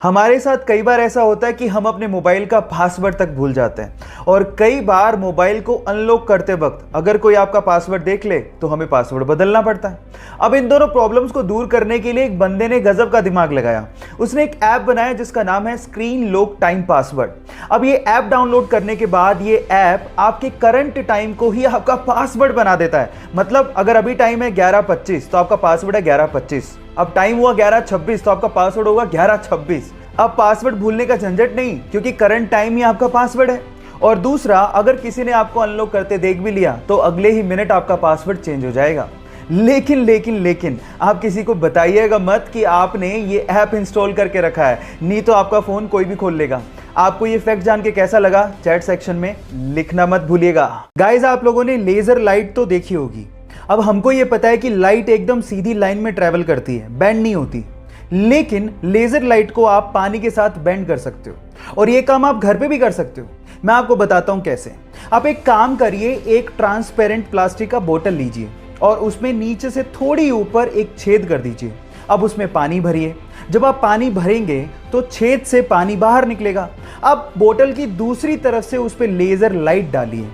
हमारे साथ कई बार ऐसा होता है कि हम अपने मोबाइल का पासवर्ड तक भूल जाते हैं और कई बार मोबाइल को अनलॉक करते वक्त अगर कोई आपका पासवर्ड देख ले तो हमें पासवर्ड बदलना पड़ता है। अब इन दोनों प्रॉब्लम्स को दूर करने के लिए एक बंदे ने गजब का दिमाग लगाया। उसने एक ऐप बनाया जिसका नाम है स्क्रीन लॉक टाइम पासवर्ड। अब ये ऐप डाउनलोड करने के बाद ये ऐप आपके करंट टाइम को ही आपका पासवर्ड बना देता है। मतलब अगर अभी टाइम है 11:25 तो आपका पासवर्ड है 11:25। अब टाइम हुआ 11:26 तो आपका पासवर्ड होगा 11:26। अब पासवर्ड भूलने का झंझट नहीं, क्योंकि करंट टाइम ही आपका पासवर्ड है। और दूसरा, अगर किसी ने आपको अनलॉक करते देख भी लिया तो अगले ही मिनट आपका पासवर्ड चेंज हो जाएगा। लेकिन आप किसी को बताइएगा मत कि आपने ये ऐप इंस्टॉल करके रखा है, नहीं तो आपका फोन कोई भी खोल लेगा। आपको ये फैक्ट जान के कैसा लगा चैट सेक्शन में लिखना मत भूलिएगा। गाइस, आप लोगों ने लेजर लाइट तो देखी होगी। अब हमको ये पता है कि लाइट एकदम सीधी लाइन में ट्रेवल करती है, बेंड नहीं होती। लेकिन लेजर लाइट को आप पानी के साथ बेंड कर सकते हो और ये काम आप घर पे भी कर सकते हो। मैं आपको बताता हूं कैसे। आप एक काम करिए, एक ट्रांसपेरेंट प्लास्टिक का बोतल लीजिए और उसमें नीचे से थोड़ी ऊपर एक छेद कर दीजिए। अब उसमें पानी भरिए। जब आप पानी भरेंगे तो छेद से पानी बाहर निकलेगा। अब बोतल की दूसरी तरफ से उस पर लेजर लाइट डालिए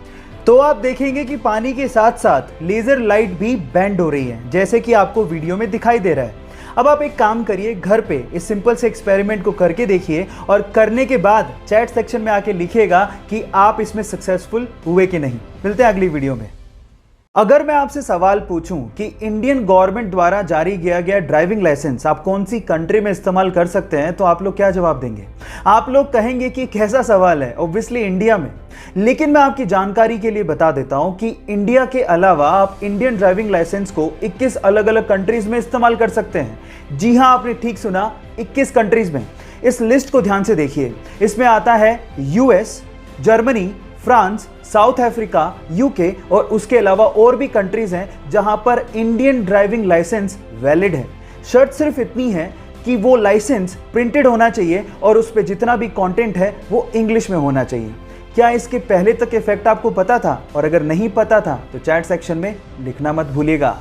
तो आप देखेंगे कि पानी के साथ साथ लेजर लाइट भी बेंड हो रही है, जैसे कि आपको वीडियो में दिखाई दे रहा है। अब आप एक काम करिए, घर पे इस सिंपल से एक्सपेरिमेंट को करके देखिए और करने के बाद चैट सेक्शन में आके लिखिएगा कि आप इसमें सक्सेसफुल हुए कि नहीं। मिलते हैं अगली वीडियो में। अगर मैं आपसे सवाल पूछूं कि इंडियन गवर्नमेंट द्वारा जारी किया गया ड्राइविंग लाइसेंस आप कौन सी कंट्री में इस्तेमाल कर सकते हैं, तो आप लोग क्या जवाब देंगे? आप लोग कहेंगे कि कैसा सवाल है, ऑब्वियसली इंडिया में। लेकिन मैं आपकी जानकारी के लिए बता देता हूं कि इंडिया के अलावा आप इंडियन ड्राइविंग लाइसेंस को 21 अलग अलग कंट्रीज में इस्तेमाल कर सकते हैं। जी हां, आपने ठीक सुना, 21 कंट्रीज में। इस लिस्ट को ध्यान से देखिए। इसमें आता है US, Germany, France, south Africa, UK और उसके अलावा और भी कंट्रीज हैं जहां पर इंडियन ड्राइविंग लाइसेंस वैलिड है। शर्त सिर्फ इतनी है कि वो लाइसेंस प्रिंटेड होना चाहिए और उस पर जितना भी कंटेंट है वो इंग्लिश में होना चाहिए। क्या इसके पहले तक के फैक्ट आपको पता था? और अगर नहीं पता था तो चैट सेक्शन में लिखना मत भूलिएगा।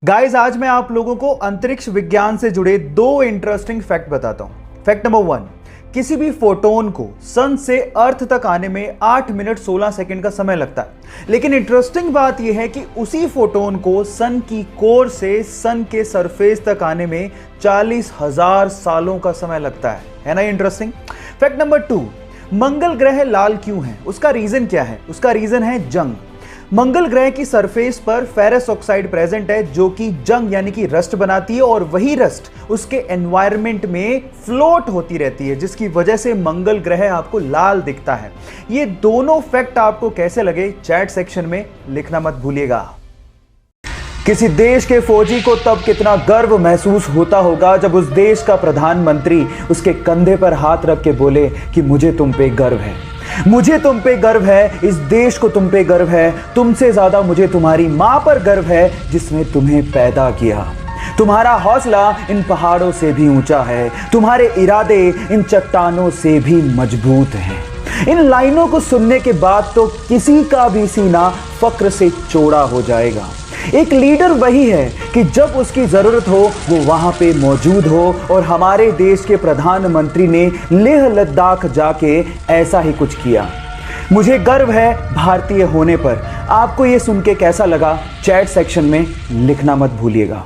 गाइस, आज मैं आप लोगों को अंतरिक्ष विज्ञान से जुड़े 2 इंटरेस्टिंग फैक्ट बताता हूं। फैक्ट नंबर 1, किसी भी फोटोन को सन से अर्थ तक आने में 8 मिनट 16 सेकंड का समय लगता है। लेकिन इंटरेस्टिंग बात यह है कि उसी फोटोन को सन की कोर से सन के सरफेस तक आने में 40,000 सालों का समय लगता है ना इंटरेस्टिंग। फैक्ट नंबर 2, मंगल ग्रह लाल क्यों है? उसका रीजन क्या है? उसका रीजन है जंग। मंगल ग्रह की सरफेस पर फेरस ऑक्साइड प्रेजेंट है जो कि जंग यानी कि रस्ट बनाती है और वही रस्ट उसके एनवायरनमेंट में फ्लोट होती रहती है, जिसकी वजह से मंगल ग्रह आपको लाल दिखता है। ये दोनों फैक्ट आपको कैसे लगे चैट सेक्शन में लिखना मत भूलिएगा। किसी देश के फौजी को तब कितना गर्व महसूस होता होगा जब उस देश का प्रधानमंत्री उसके कंधे पर हाथ रख के बोले कि मुझे तुम पे गर्व है, मुझे तुम पे गर्व है, इस देश को तुम पे गर्व है, तुमसे ज्यादा मुझे तुम्हारी मां पर गर्व है जिसने तुम्हें पैदा किया। तुम्हारा हौसला इन पहाड़ों से भी ऊंचा है, तुम्हारे इरादे इन चट्टानों से भी मजबूत हैं। इन लाइनों को सुनने के बाद तो किसी का भी सीना फक्र से चौड़ा हो जाएगा। एक लीडर वही है कि जब उसकी जरूरत हो वो वहां पे मौजूद हो, और हमारे देश के प्रधानमंत्री ने लेह लद्दाख जाके ऐसा ही कुछ किया। मुझे गर्व है भारतीय होने पर। आपको ये सुन के कैसा लगा चैट सेक्शन में लिखना मत भूलिएगा।